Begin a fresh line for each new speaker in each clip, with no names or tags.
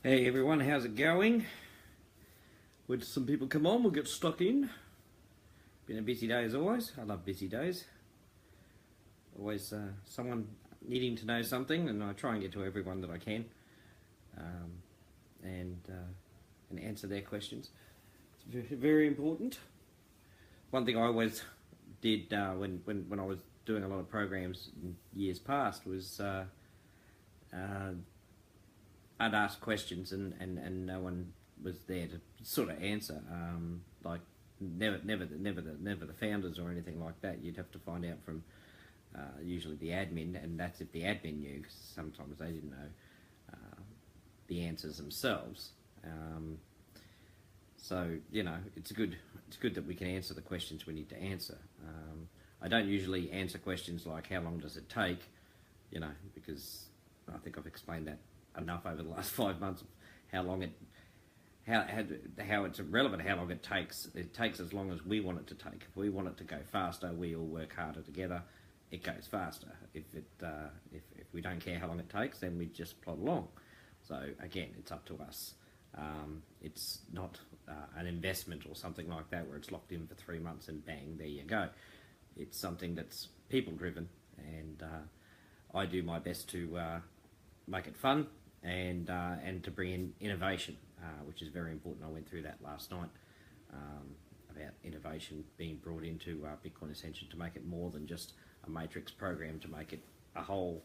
Hey everyone, how's it going? Would some people come on? We'll get stuck in. Been a busy day as always. I love busy days. Always someone needing to know something, and I try and get to everyone that I can, and answer their questions. It's very, very important. One thing I always did when I was doing a lot of programs in years past was I'd ask questions and no one was there to sort of answer. Like never the founders or anything like that. You'd have to find out from usually the admin, and that's if the admin knew, because sometimes they didn't know the answers themselves. So it's good that we can answer the questions we need to answer. I don't usually answer questions like how long does it take, because I think I've explained that enough over the last 5 months of how it's irrelevant how long it takes. It takes as long as we want it to take. If we want it to go faster, we all work harder together. It goes faster. If we don't care how long it takes, then we just plod along. So again, it's up to us. It's not an investment or something like that where it's locked in for 3 months and bang, there you go. It's something that's people driven, and I do my best to make it fun and to bring in innovation, which is very important. I went through that last night about innovation being brought into Bitcoin Ascension to make it more than just a matrix program, to make it a whole,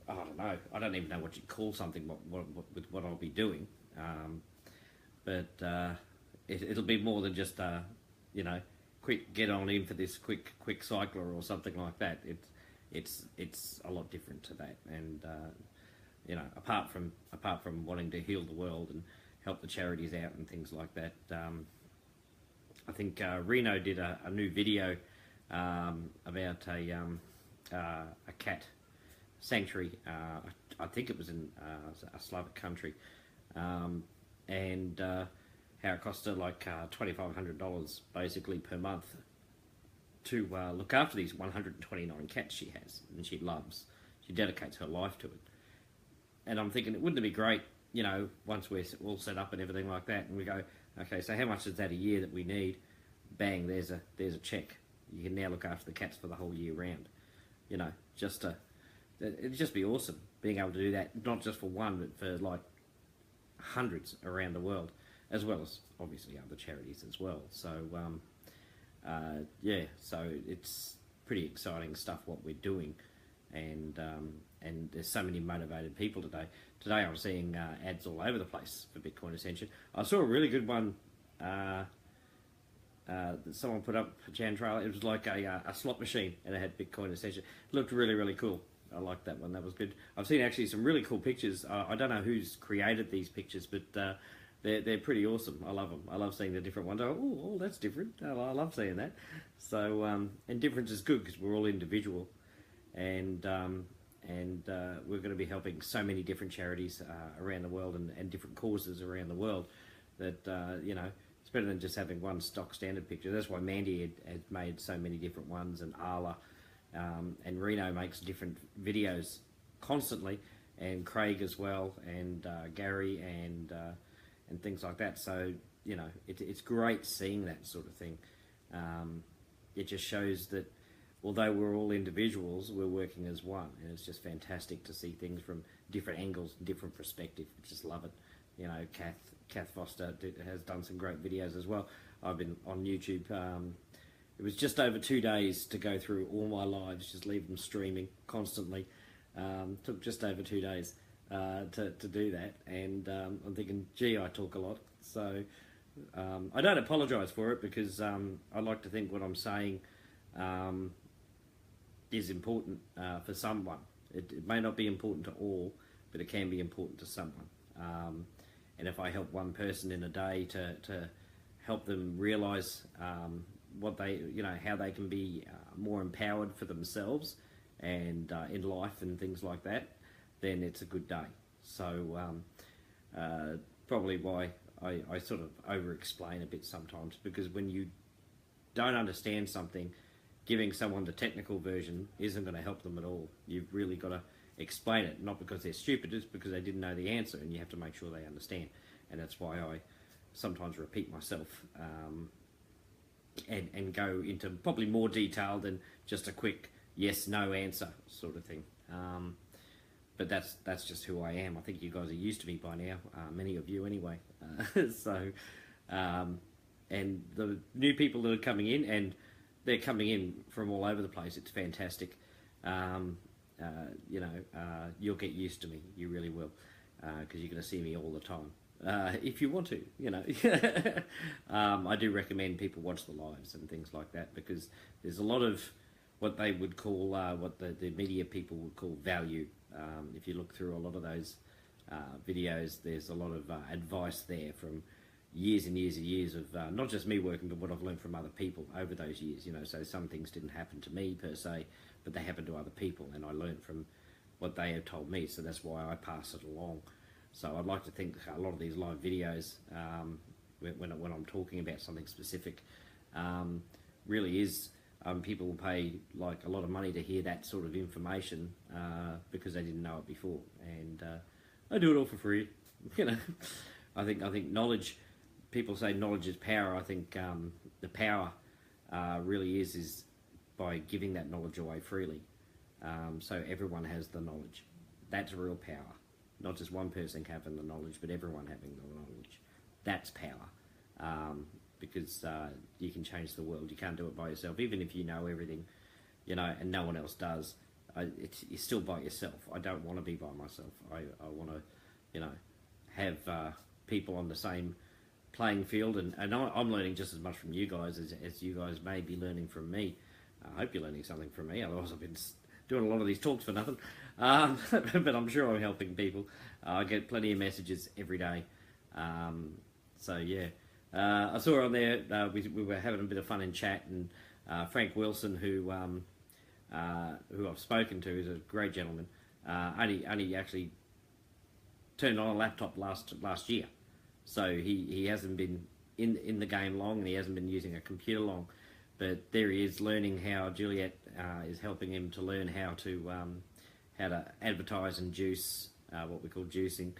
I don't know, I don't even know what you'd call something with what I'll be doing, but it'll be more than just quick get on in for this quick cycler or something like that. It's a lot different to that, and apart from wanting to heal the world and help the charities out and things like that, I think Reno did a new video about a cat sanctuary. I think it was in a Slavic country, and how it cost her like $2,500 basically per month to look after these 129 cats she has and she loves. She dedicates her life to it. And I'm thinking, wouldn't it be great, once we're all set up and everything like that, and we go, okay, so how much is that a year that we need? Bang, there's a check. You can now look after the cats for the whole year round. It'd just be awesome being able to do that, not just for one, but for like hundreds around the world, as well as obviously other charities as well. So so it's pretty exciting stuff what we're doing, and there's so many motivated people today. Today I'm seeing ads all over the place for Bitcoin Ascension. I saw a really good one that someone put up for Jan Trail. It was like a slot machine, and it had Bitcoin Ascension. It looked really, really cool. I liked that one. That was good. I've seen actually some really cool pictures. I don't know who's created these pictures, but they're pretty awesome. I love them. I love seeing the different ones. Oh, that's different. I love seeing that. So and difference is good because we're all individual, and we're going to be helping so many different charities around the world and different causes around the world that it's better than just having one stock standard picture. That's why Mandy had made so many different ones, and Arla, and Reno makes different videos constantly, and Craig as well, and Gary, and things like that. So it's great seeing that sort of thing. It just shows that although we're all individuals, we're working as one, and it's just fantastic to see things from different angles, different perspectives. Just love it. Kath Foster has done some great videos as well. I've been on YouTube. It was just over 2 days to go through all my lives, just leave them streaming constantly. Took just over 2 days to do that, and I'm thinking, gee, I talk a lot. So I don't apologise for it, because I like to think what I'm saying is important for someone. It may not be important to all, but it can be important to someone. And if I help one person in a day to help them realise what they, how they can be more empowered for themselves and in life and things like that, then it's a good day. So probably why I sort of over-explain a bit sometimes, because when you don't understand something, giving someone the technical version isn't going to help them at all. You've really got to explain it, not because they're stupid, it's because they didn't know the answer, and you have to make sure they understand. And that's why I sometimes repeat myself, and go into probably more detail than just a quick yes/no answer sort of thing. But that's just who I am. I think you guys are used to me by now, many of you anyway. So, and the new people that are coming in, and they're coming in from all over the place. It's fantastic. You'll get used to me. You really will, because you're going to see me all the time. If you want to, I do recommend people watch the lives and things like that, because there's a lot of what they would call, what the media people would call value. If you look through a lot of those videos, there's a lot of advice there from years and years and years of not just me working, but what I've learned from other people over those years. So some things didn't happen to me per se, but they happened to other people, and I learned from what they have told me. So that's why I pass it along. So I'd like to think a lot of these live videos, when I'm talking about something specific, really is, people will pay like a lot of money to hear that sort of information, because they didn't know it before. And I do it all for free. I think knowledge, people say knowledge is power. I think the power really is by giving that knowledge away freely. So everyone has the knowledge. That's real power. Not just one person having the knowledge, but everyone having the knowledge. That's power. Because you can change the world. You can't do it by yourself. Even if you know everything, and no one else does, you're still by yourself. I don't want to be by myself. I want to, have people on the same playing field. And I'm learning just as much from you guys as you guys may be learning from me. I hope you're learning something from me. Otherwise I've been doing a lot of these talks for nothing. But I'm sure I'm helping people. I get plenty of messages every day. So yeah, I saw on there, we were having a bit of fun in chat, and Frank Wilson, who I've spoken to, is a great gentleman. Only actually turned on a laptop last year, so he hasn't been in the game long, and he hasn't been using a computer long. But there he is, learning how Juliet is helping him to learn how to advertise and juice, what we call juicing,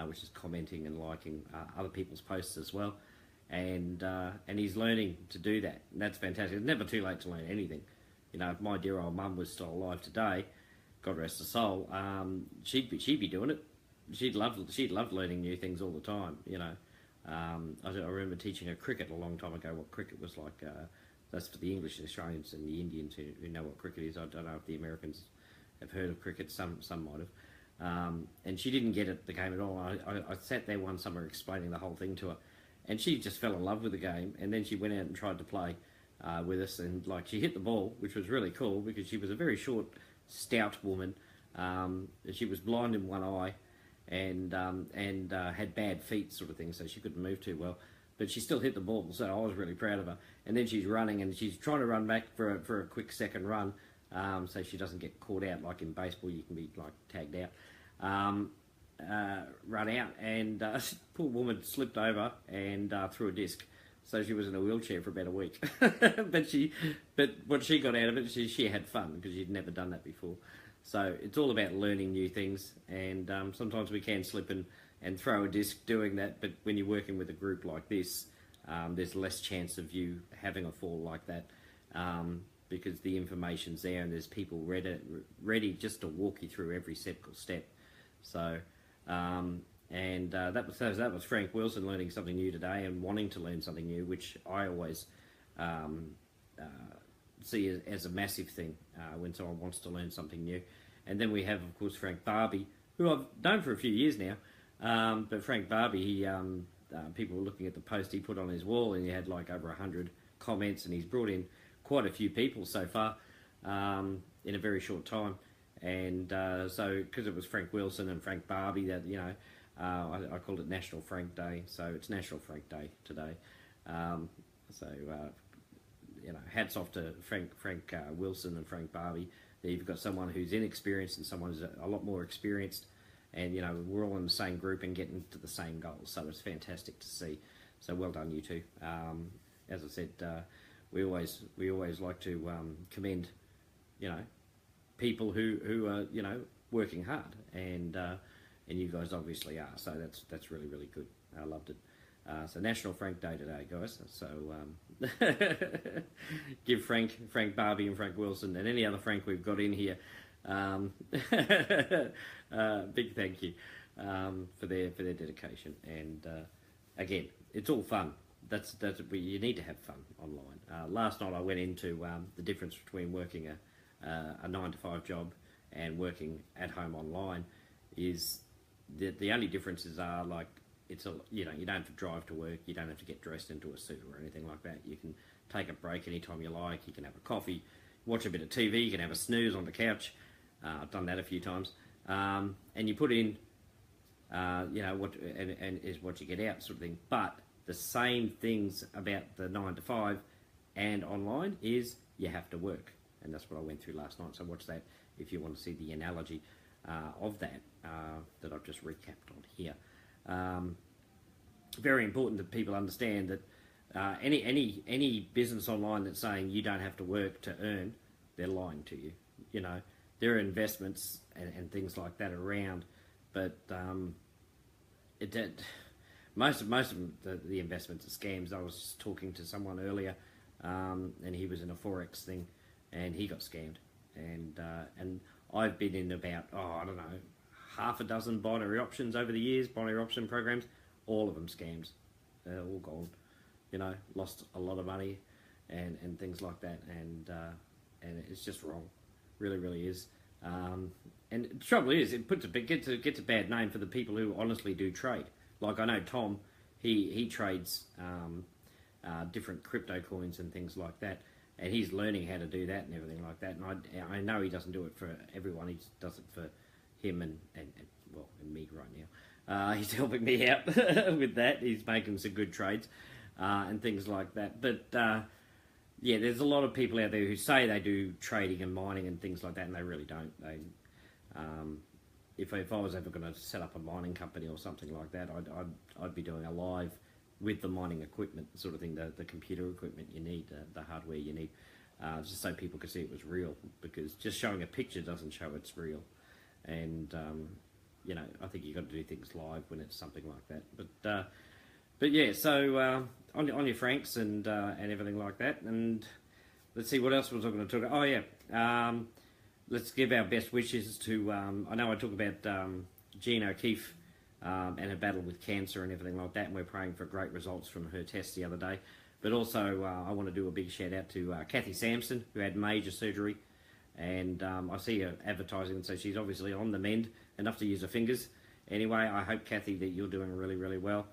which is commenting and liking other people's posts as well. And he's learning to do that. And that's fantastic. It's never too late to learn anything. If my dear old mum was still alive today, God rest her soul, she'd be doing it. She'd love learning new things all the time. I remember teaching her cricket a long time ago. What cricket was like. That's for the English, Australians, and the Indians who know what cricket is. I don't know if the Americans have heard of cricket. Some might have. And she didn't get it, the game at all. I sat there one summer explaining the whole thing to her, and she just fell in love with the game. And then she went out and tried to play with us, and she hit the ball, which was really cool, because she was a very short, stout woman. She was blind in one eye, and had bad feet, sort of thing, so she couldn't move too well. But she still hit the ball, so I was really proud of her. And then she's running, and she's trying to run back for a quick second run, so she doesn't get caught out. Like in baseball, you can be tagged out. Run out, and poor woman slipped over and threw a disc. So she was in a wheelchair for about a week. but what she got out of it, she had fun, because she'd never done that before. So it's all about learning new things, and sometimes we can slip and throw a disc doing that, but when you're working with a group like this, there's less chance of you having a fall like that, because the information's there, and there's people ready just to walk you through every step. So, that was Frank Wilson learning something new today, and wanting to learn something new, which I always see as a massive thing when someone wants to learn something new. And then we have, of course, Frank Barbie, who I've known for a few years now. But Frank Barbie, people were looking at the post he put on his wall, and he had over 100 comments, and he's brought in quite a few people so far in a very short time. And so, because it was Frank Wilson and Frank Barbie, that I called it National Frank Day, so it's National Frank Day today. Hats off to Frank Wilson and Frank Barbie. You've got someone who's inexperienced and someone who's a lot more experienced. And we're all in the same group and getting to the same goals, so it's fantastic to see. So well done, you two. As I said, we always like to commend, people who are working hard, and you guys obviously are. So that's really, really good. I loved it. So National Frank Day today, guys. So give Frank Barbie and Frank Wilson and any other Frank we've got in here big thank you for their dedication. And again, it's all fun. That's you need to have fun online. Last night I went into the difference between working a 9-to-5 job and working at home online. Is the only differences are like, you don't have to drive to work, you don't have to get dressed into a suit or anything like that. You can take a break anytime you like, you can have a coffee, watch a bit of TV, you can have a snooze on the couch. I've done that a few times. And you put in, what is what you get out, sort of thing. But the same things about the 9-to-5 and online is you have to work. And that's what I went through last night. So watch that if you want to see the analogy of that I've just recapped on here. Very important that people understand that any business online that's saying you don't have to work to earn, they're lying to you. There are investments and things like that around, but most of the investments are scams. I was talking to someone earlier, and he was in a forex thing, and he got scammed. And I've been in about I don't know, half a dozen binary options over the years, binary option programs, all of them scams. They're all gone. Lost a lot of money and things like that, and it's just wrong. Really, really is. And the trouble is, it gets a bad name for the people who honestly do trade. Like I know Tom, he trades different crypto coins and things like that, and he's learning how to do that and everything like that. And I know he doesn't do it for everyone. He does it for him and me right now. He's helping me out with that. He's making some good trades and things like that. But yeah, there's a lot of people out there who say they do trading and mining and things like that, and they really don't. If I was ever going to set up a mining company or something like that, I'd be doing a live with the mining equipment sort of thing, the computer equipment you need, the hardware you need, just so people could see it was real, because just showing a picture doesn't show it's real. And I think you've got to do things live when it's something like that. But yeah, so on your Franks and everything like that. And let's see, what else was I going to talk about? Oh yeah, let's give our best wishes to, I know I talk about Jean O'Keefe and her battle with cancer and everything like that, and we're praying for great results from her test the other day. But also I want to do a big shout out to Kathy Sampson, who had major surgery. And I see her advertising, so she's obviously on the mend, enough to use her fingers. Anyway, I hope, Kathy, that you're doing really, really well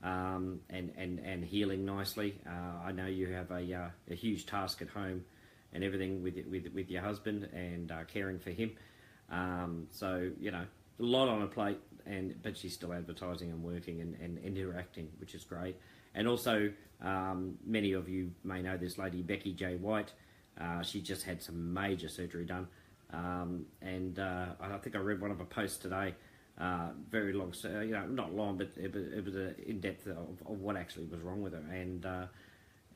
and healing nicely. I know you have a huge task at home and everything with your husband and caring for him. So, a lot on her plate, but she's still advertising and working and interacting, which is great. And also, many of you may know this lady, Becky J. White. She just had some major surgery done, and I think I read one of her posts today. Very long, not long, but it was in depth of what actually was wrong with her,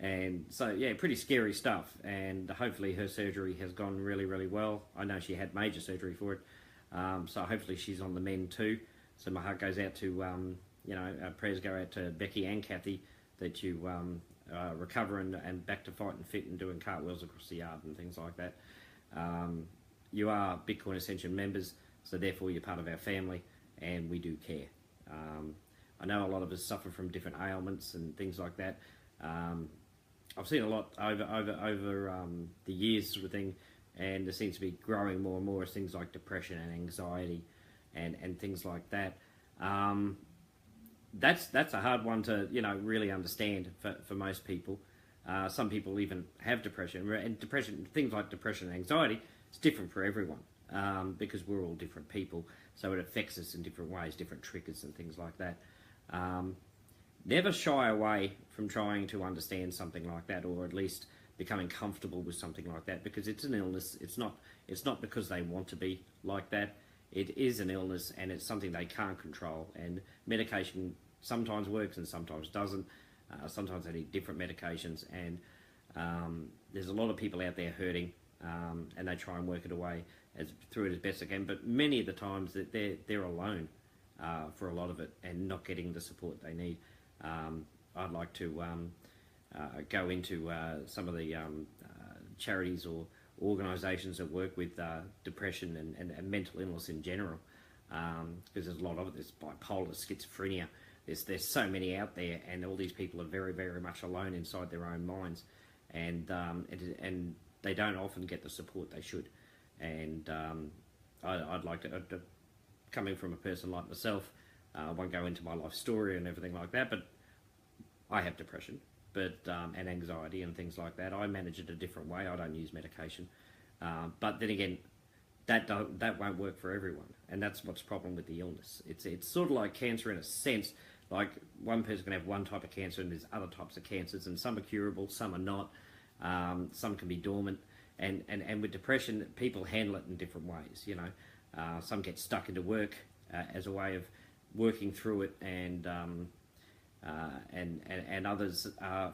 and so yeah, pretty scary stuff. And hopefully her surgery has gone really, really well. I know she had major surgery for it, so hopefully she's on the mend too. So my heart goes out to our prayers go out to Becky and Kathy, that you recover and back to fighting fit and doing cartwheels across the yard and things like that. You are Bitcoin Ascension members, so therefore you're part of our family, and we do care. I know a lot of us suffer from different ailments and things like that. I've seen a lot over the years, sort of thing, and there seems to be growing more and more as things like depression and anxiety and things like that. That's a hard one to really understand for most people. Some people even have depression, and things like depression and anxiety, it's different for everyone, because we're all different people, so it affects us in different ways, different triggers and things like that. Never shy away from trying to understand something like that, or at least becoming comfortable with something like that, because it's an illness. It's not because they want to be like that. It is an illness, and it's something they can't control, and medication sometimes works and sometimes doesn't. Sometimes they need different medications, and there's a lot of people out there hurting, and they try and work it away. through it as best they can. But many of the times that they're alone for a lot of it and not getting the support they need. I'd like to go into some of the charities or organisations that work with depression and mental illness in general, because there's a lot of it. There's bipolar, schizophrenia. There's so many out there, and all these people are very, very much alone inside their own minds, and they don't often get the support they should. And I'd like to, coming from a person like myself, I won't go into my life story and everything like that, but I have depression, and anxiety and things like that. I manage it a different way. I don't use medication, but then again, that won't work for everyone, and that's what's the problem with the illness. It's sort of like cancer in a sense. Like one person can have one type of cancer, and there's other types of cancers, and some are curable, some are not. Some can be dormant, and with depression, people handle it in different ways. You know, some get stuck into work as a way of working through it, and others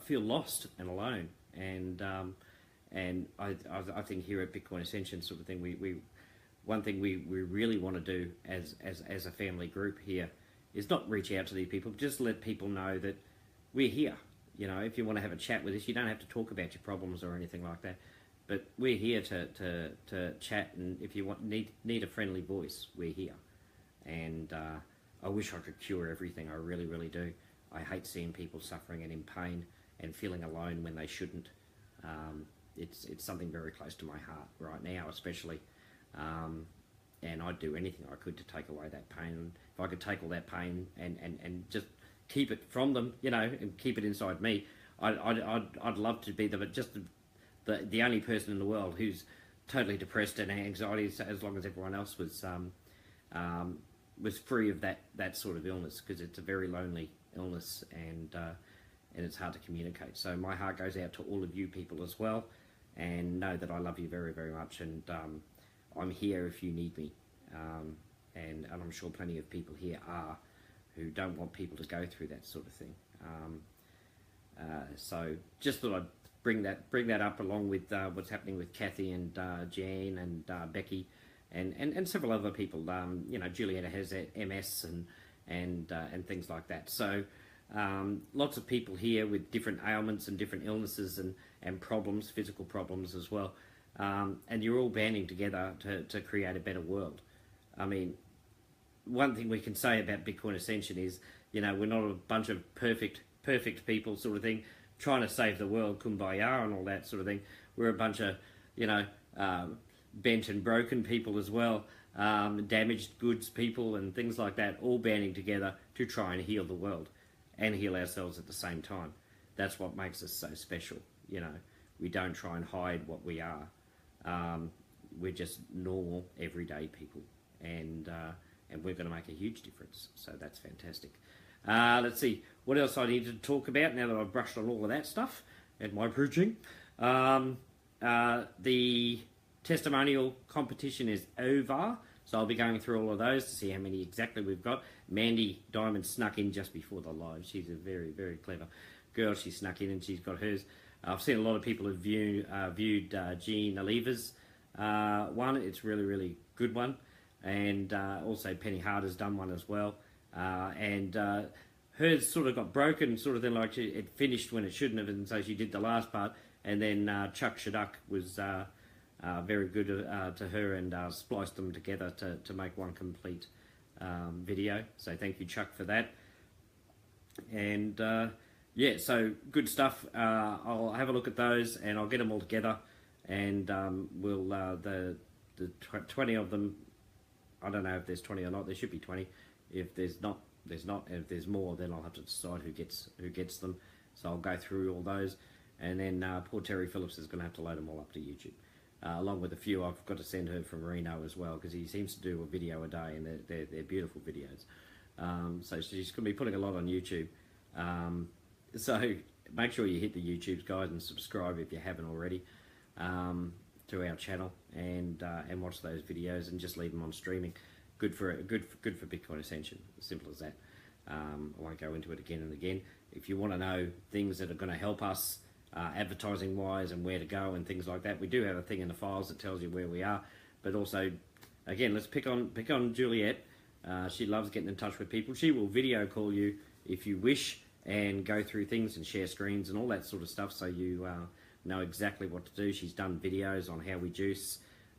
feel lost and alone. And I think here at Bitcoin Ascension, sort of thing, one thing we really want to do as a family group here is not reach out to these people, just let people know that we're here. You know, if you want to have a chat with us, you don't have to talk about your problems or anything like that. But we're here to chat, and if you need a friendly voice, we're here. And I wish I could cure everything. I really, really do. I hate seeing people suffering and in pain and feeling alone when they shouldn't. It's something very close to my heart right now, especially. And I'd do anything I could to take away that pain. And if I could take all that pain and just keep it from them, you know, and keep it inside me, I'd love to be the only person in the world who's totally depressed and anxiety, as long as everyone else was free of that sort of illness, because it's a very lonely illness, and it's hard to communicate. So my heart goes out to all of you people as well, and know that I love you very, very much, and I'm here if you need me, and I'm sure plenty of people here are, who don't want people to go through that sort of thing. So just thought I'd bring that up, along with what's happening with Kathy and Jan and Becky and several other people. You know, Juliet has MS and things like that. So lots of people here with different ailments and different illnesses and problems, physical problems as well. And you're all banding together to create a better world. I mean, one thing we can say about Bitcoin Ascension is, you know, we're not a bunch of perfect people sort of thing, trying to save the world, kumbaya and all that sort of thing. We're a bunch of, you know, bent and broken people as well, damaged goods people and things like that, all banding together to try and heal the world and heal ourselves at the same time. That's what makes us so special. You know, we don't try and hide what we are. We're just normal, everyday people, and we're going to make a huge difference. So that's fantastic. Let's see what else I need to talk about now that I've brushed on all of that stuff and my preaching. The testimonial competition is over, so I'll be going through all of those to see how many exactly we've got. Mandy Diamond snuck in just before the live. She's a very, very clever girl. She snuck in and she's got hers. I've seen a lot of people have viewed Jean Aliva's one. It's really, really good one. And also Penny Harder's done one as well. And hers sort of got broken, sort of thing, like it finished when it shouldn't have, and so she did the last part. And then Chuck Shadduck was very good to her and spliced them together to make one complete video. So thank you, Chuck, for that. And yeah, so good stuff. I'll have a look at those and I'll get them all together, and we'll the 20 of them. I don't know if there's 20 or not. There should be 20. If there's not, there's not. And if there's more, then I'll have to decide who gets them. So I'll go through all those, and then poor Terry Phillips is going to have to load them all up to YouTube, along with a few I've got to send her from Reno as well, because he seems to do a video a day, and they're beautiful videos. So she's going to be putting a lot on YouTube. So make sure you hit the YouTubes, guys, and subscribe if you haven't already to our channel, and watch those videos, and just leave them on streaming. Good for Bitcoin Ascension. Simple as that. I won't go into it again and again. If you want to know things that are going to help us advertising wise and where to go and things like that, we do have a thing in the files that tells you where we are. but also, again, let's pick on Juliet. She loves getting in touch with people. She will video call you if you wish and go through things and share screens and all that sort of stuff, so you know exactly what to do. She's done videos on how we juice.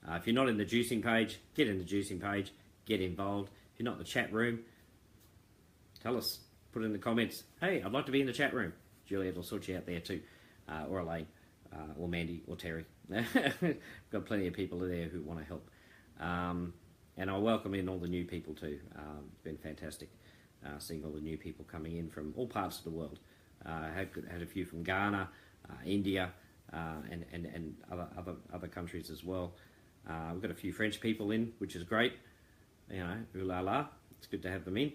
If you're not in the juicing page, get in the juicing page, get involved. If you're not in the chat room, tell us, put in the comments, hey, I'd like to be in the chat room. Juliet will sort you out there too, or Elaine, or Mandy, or Terry. Got plenty of people there who want to help. And I welcome in all the new people too. It's been fantastic seeing all the new people coming in from all parts of the world. Had a few from Ghana, India, and other countries as well. We've got a few French people in, which is great. You know, ooh la la, it's good to have them in.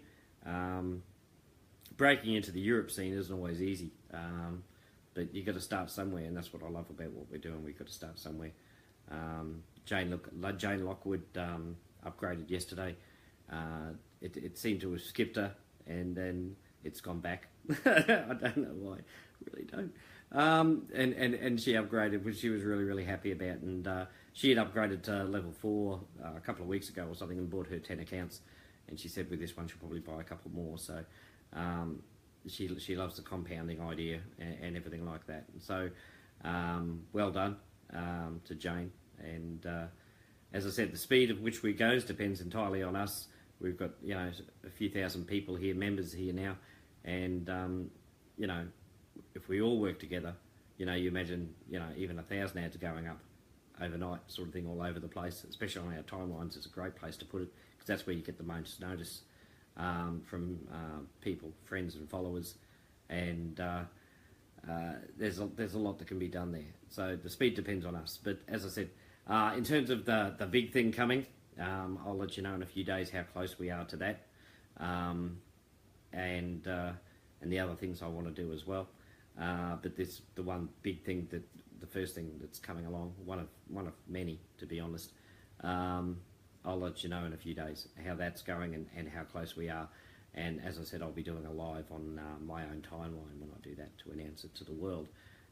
Breaking into the Europe scene isn't always easy, but you've got to start somewhere, and that's what I love about what we're doing. We've got to start somewhere. Jane Lockwood upgraded yesterday. It seemed to have skipped her, and then it's gone back. I don't know why, really don't. And she upgraded, which she was really happy about. And she had upgraded to level 4 a couple of weeks ago or something, and bought her 10 accounts. And she said with this one she'll probably buy a couple more. So she loves the compounding idea and everything like that. And so well done to Jane. And as I said, the speed at which we goes depends entirely on us. We've got, you know, a few thousand people here, members here now, and you know, if we all work together, you know, you imagine, you know, even 1,000 ads going up overnight, sort of thing, all over the place. Especially on our timelines, it's a great place to put it, because that's where you get the most notice from people, friends, and followers. And there's a lot that can be done there. So the speed depends on us. But as I said, in terms of the big thing coming, I'll let you know in a few days how close we are to that, and the other things I want to do as well. But the one big thing, the first thing that's coming along, one of many, to be honest. I'll let you know in a few days how that's going and how close we are. And as I said, I'll be doing a live on my own timeline when I do that, to announce it to the world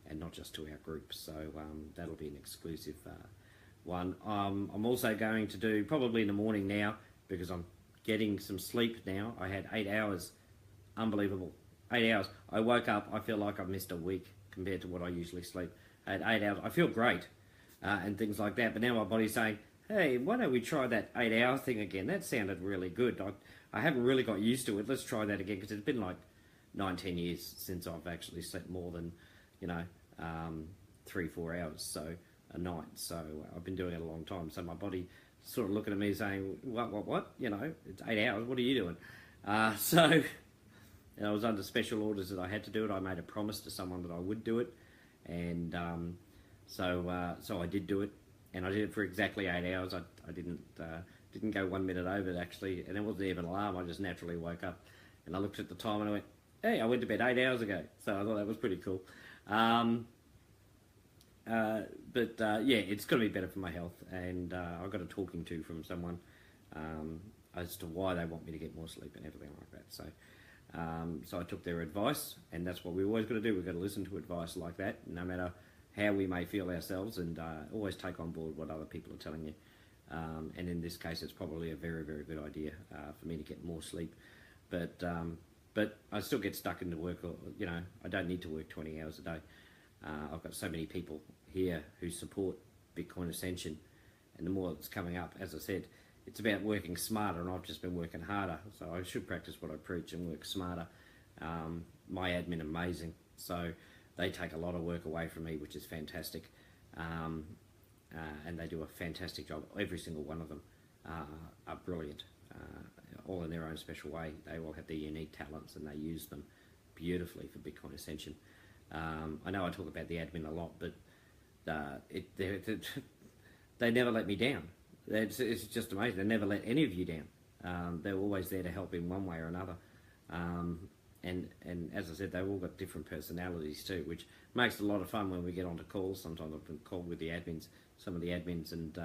and not just to our group. So that'll be an exclusive one. I'm also going to do, probably in the morning now, because I'm getting some sleep now. I had 8 hours. Unbelievable. 8 hours. I woke up, I feel like I've missed a week compared to what I usually sleep. I had 8 hours. I feel great and things like that. But now my body's saying, hey, why don't we try that 8 hour thing again? That sounded really good. I haven't really got used to it. Let's try that again, because it's been like 9-10 years since I've actually slept more than, you know, 3-4 hours so a night. So I've been doing it a long time. So my body sort of looking at me saying, what? You know, it's 8 hours. What are you doing? So and I was under special orders that I had to do it. I made a promise to someone that I would do it, and so I did do it, and I did it for exactly 8 hours. I didn't go 1 minute over it, actually, and it wasn't even an alarm. I just naturally woke up, and I looked at the time and I went, hey, I went to bed 8 hours ago. So I thought that was pretty cool. Yeah, it's got to be better for my health, and I got a talking to from someone as to why they want me to get more sleep and everything like that. So I took their advice, and that's what we always got to do. We've got to listen to advice like that, no matter how we may feel ourselves, and always take on board what other people are telling you. And in this case, it's probably a very good idea for me to get more sleep. But I still get stuck into work. You know, I don't need to work 20 hours a day. I've got so many people here who support Bitcoin Ascension, and the more that's coming up, as I said, it's about working smarter, and I've just been working harder. So I should practice what I preach and work smarter. My admin amazing, so they take a lot of work away from me, which is fantastic. And they do a fantastic job. Every single one of them are brilliant, all in their own special way. They all have their unique talents, and they use them beautifully for Bitcoin Ascension. I know I talk about the admin a lot, but they never let me down. It's just amazing. They never let any of you down. They're always there to help in one way or another. And as I said, they've all got different personalities too, which makes it a lot of fun when we get onto calls. Sometimes I've been called with the admins, some of the admins, and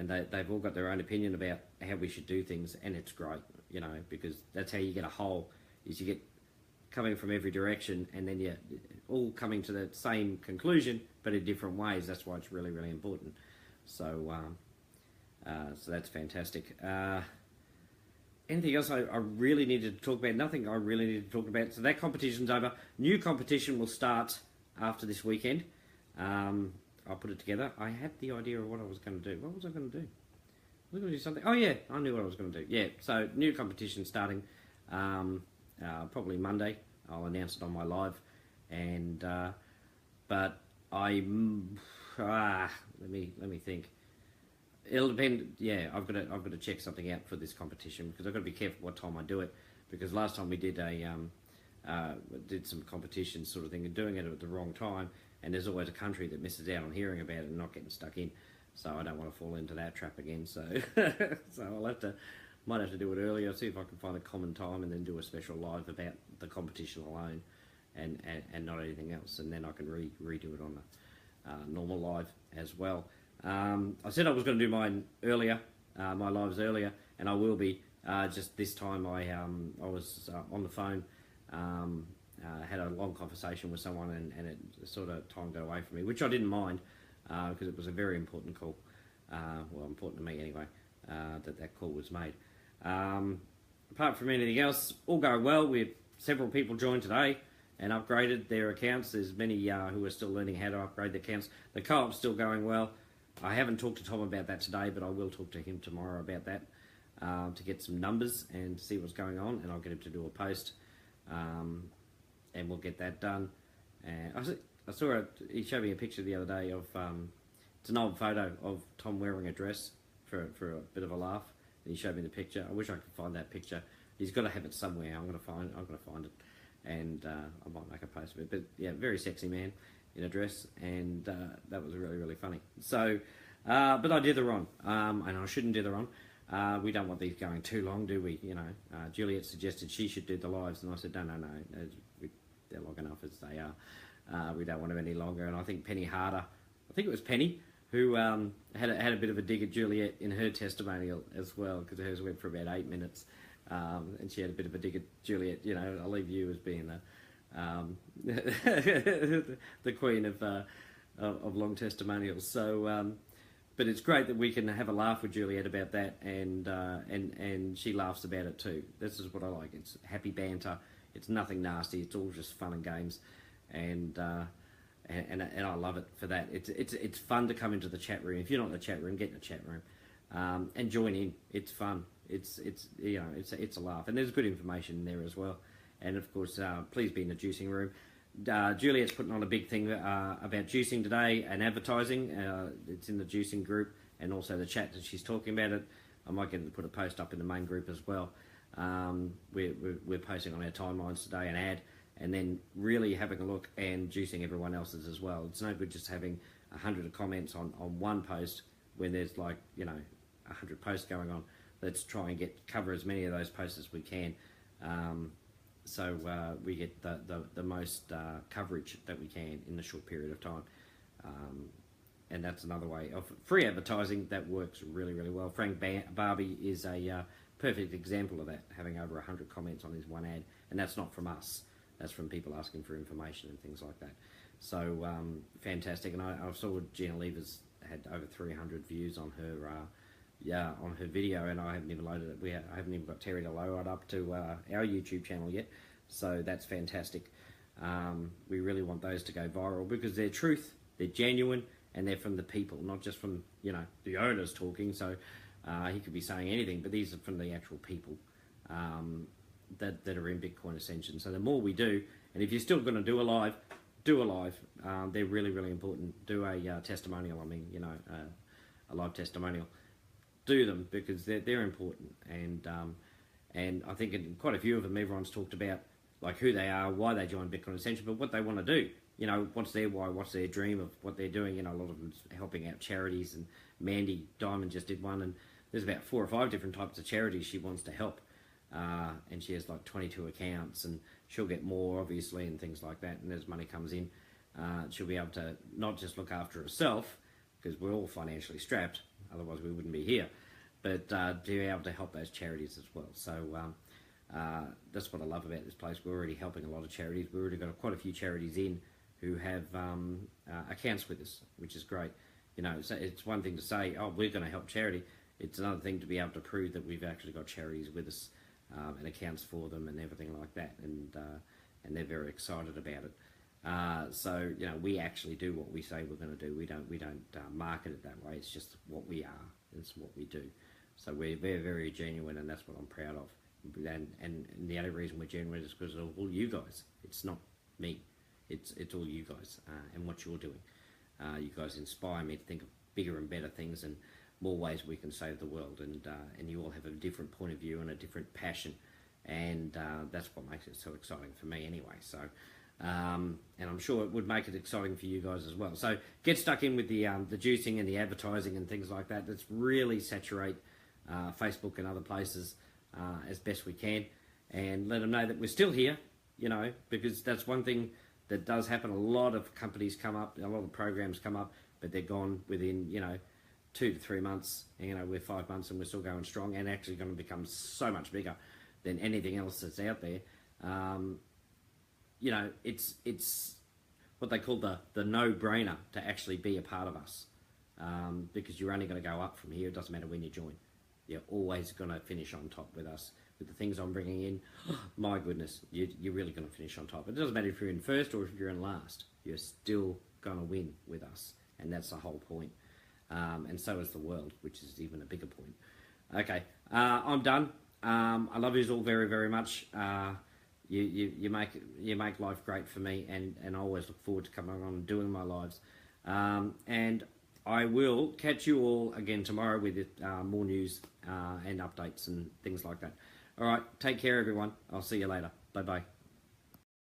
they've all got their own opinion about how we should do things, and it's great, you know, because that's how you get a whole, is you get coming from every direction, and then you're all coming to the same conclusion, but in different ways. That's why it's really important. So So that's fantastic. Anything else I really needed to talk about? Nothing I really needed to talk about. So that competition's over. New competition will start after this weekend. I'll put it together. I had the idea of what I was going to do. What was I going to do? Was I going to do something? Oh yeah, I knew what I was going to do. Yeah, so new competition starting probably Monday. I'll announce it on my live. And but let me think. It'll depend. Yeah, I've got to check something out for this competition because I've got to be careful what time I do it. Because last time we did did some competition sort of thing and doing it at the wrong time, and there's always a country that misses out on hearing about it and not getting stuck in. So I don't want to fall into that trap again. So so might have to do it earlier. See if I can find a common time and then do a special live about the competition alone, and not anything else. And then I can redo it on the normal live as well. I said I was going to do mine earlier, my lives earlier, and I will be. Just this time I was on the phone, had a long conversation with someone, and it sort of time got away from me, which I didn't mind because it was a very important call. Well, important to me anyway, that call was made. Apart from anything else, all going well. We had several people join today and upgraded their accounts. There's many who are still learning how to upgrade their accounts. The co-op's still going well. I haven't talked to Tom about that today, but I will talk to him tomorrow about that to get some numbers and see what's going on, and I'll get him to do a post, and we'll get that done. And I saw he showed me a picture the other day of it's an old photo of Tom wearing a dress for a bit of a laugh, and he showed me the picture. I wish I could find that picture. He's got to have it somewhere. I'm gonna find it, and I might make a post of it. But yeah, very sexy man in a dress, and that was really, really funny. So, but I did the Ron, and I shouldn't do the Ron. We don't want these going too long, do we? You know, Juliet suggested she should do the lives, and I said, no, they're long enough as they are. We don't want them any longer. And I think Penny Harder, I think it was Penny, who had a bit of a dig at Juliet in her testimonial as well, because hers went for about 8 minutes, and she had a bit of a dig at Juliet. You know, I'll leave you as being the queen of long testimonials. So, but it's great that we can have a laugh with Juliet about that, and she laughs about it too. This is what I like. It's happy banter. It's nothing nasty. It's all just fun and games, and I love it for that. It's fun to come into the chat room. If you're not in the chat room, get in the chat room and join in. It's fun. It's you know, it's a laugh, and there's good information in there as well. And of course, please be in the juicing room. Juliet's putting on a big thing about juicing today and advertising. It's in the juicing group and also the chat that she's talking about it. I might get her to put a post up in the main group as well. We're posting on our timelines today an ad, and then really having a look and juicing everyone else's as well. It's no good just having 100 comments on one post when there's 100 posts going on. Let's try and cover as many of those posts as we can. So we get the most coverage that we can in a short period of time. And that's another way of free advertising that works really, really well. Frank Barbie is a perfect example of that, having over 100 comments on his one ad. And that's not from us. That's from people asking for information and things like that. So fantastic. And I saw Gina Levers had over 300 views on her on her video, and I haven't even loaded it. I haven't even got Terry to load it up to our YouTube channel yet, so that's fantastic. We really want those to go viral because they're truth, they're genuine, and they're from the people, not just from the owners talking. So he could be saying anything, but these are from the actual people that are in Bitcoin Ascension. So the more we do, and if you're still going to do a live, do a live. They're really, really important. Do a testimonial. I mean, a live testimonial. Do them because they're important, and I think in quite a few of them everyone's talked about like who they are, why they joined Bitcoin Ascension, but what they want to do. What's their why, what's their dream of what they're doing. A lot of them's helping out charities, and Mandy Diamond just did one, and there's about 4 or 5 different types of charities she wants to help, and she has like 22 accounts, and she'll get more obviously and things like that. And as money comes in, she'll be able to not just look after herself, because we're all financially strapped, otherwise we wouldn't be here, but to be able to help those charities as well. So that's what I love about this place. We're already helping a lot of charities. We've already got quite a few charities in who have accounts with us, which is great. So it's one thing to say, oh, we're going to help charity. it's another thing to be able to prove that we've actually got charities with us and accounts for them and everything like that, and they're very excited about it. So you know, we actually do what we say we're going to do. We don't market it that way. It's just what we are. It's what we do. So we're very, very genuine, and that's what I'm proud of. And the only reason we're genuine is because of all you guys. It's not me. It's all you guys and what you're doing. You guys inspire me to think of bigger and better things and more ways we can save the world. And you all have a different point of view and a different passion, and that's what makes it so exciting for me anyway. So, and I'm sure it would make it exciting for you guys as well. So get stuck in with the juicing and the advertising and things like that. Let's really saturate Facebook and other places as best we can, and let them know that we're still here, you know, because that's one thing that does happen. A lot of companies come up, a lot of programs come up, but they're gone within, you know, 2 to 3 months. And, you know, we're 5 months and we're still going strong, and actually going to become so much bigger than anything else that's out there. You know, it's what they call the no-brainer to actually be a part of us, because you're only going to go up from here. It doesn't matter when you join. You're always going to finish on top with us. With the things I'm bringing in, my goodness, you're really going to finish on top. It doesn't matter if you're in first or if you're in last. You're still going to win with us, and that's the whole point. And so is the world, which is even a bigger point. Okay, I'm done. I love you all very, very much. You make life great for me, and I always look forward to coming on and doing my lives. And I will catch you all again tomorrow with more news and updates and things like that. All right, take care, everyone. I'll see you later. Bye-bye.